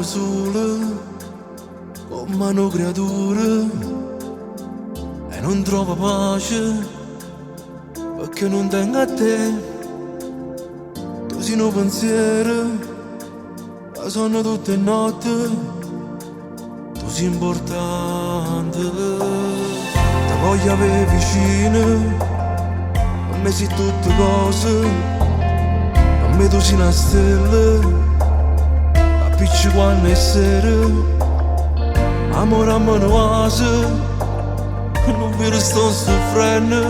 trova solo come una creatura e non trova pace perché non tengo a te. Tu sei un pensiero, la sonno tutte le notti, tu sei importante. Ti voglio avere vicino, a me sei tutte cose, a me tu sei una stella. Appicci quando è sera, amore a mano asa, non vedo sto soffrendo,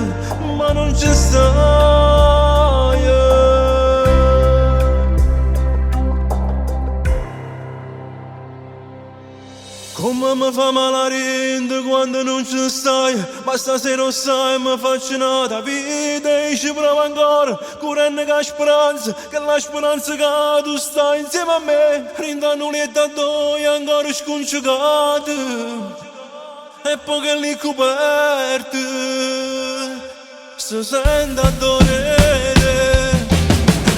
ma non ci stai. Come mi fa male la rende quando non ci stai, ma stasera non sai, mi faccio nata vita e ci provo ancora, curando che speranza, che la speranza che tu stai insieme a me, rindano le da due ancora scongiugate, e poi che li coperte, si sente a dolere,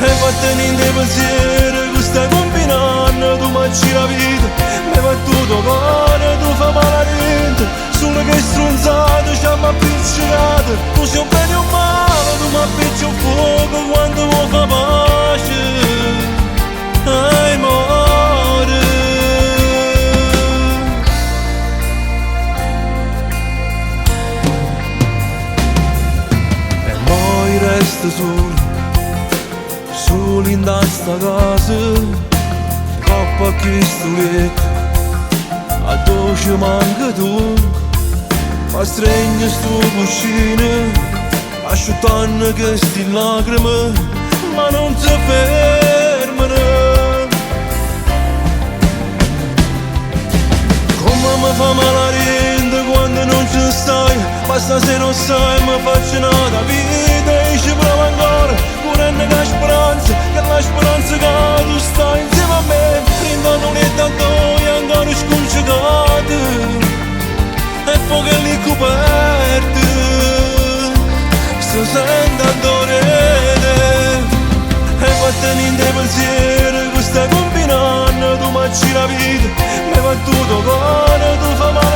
e vattene in dei pensieri che stai combinando, tu mangi la vita. Mi va tutto cuore, tu fa male a niente, solo che stronzate ci hanno appiccicato. Tu sei un bene o un male, tu mi appicci un fuoco quando vuoi fa pace. Amore. E poi resta solo, solo in sta casa, coppa a Cristo a dolce manca tu, ma stringi sto cuscino, asciuttando queste lacrime, ma non si fermano. Come mi fa male la rende quando non ci stai, ma stasera non sai, mi faccio nata vita e ci provo ancora, curando che speranza, che la speranza che tu stai insieme a me, rindano le tantoni ancora scongiugate, e poi che li coperte, si sente a dolere, e vattene in dei pensieri che stai combinando, tu mangi la vita, mi va tutto cuore, tu fa male.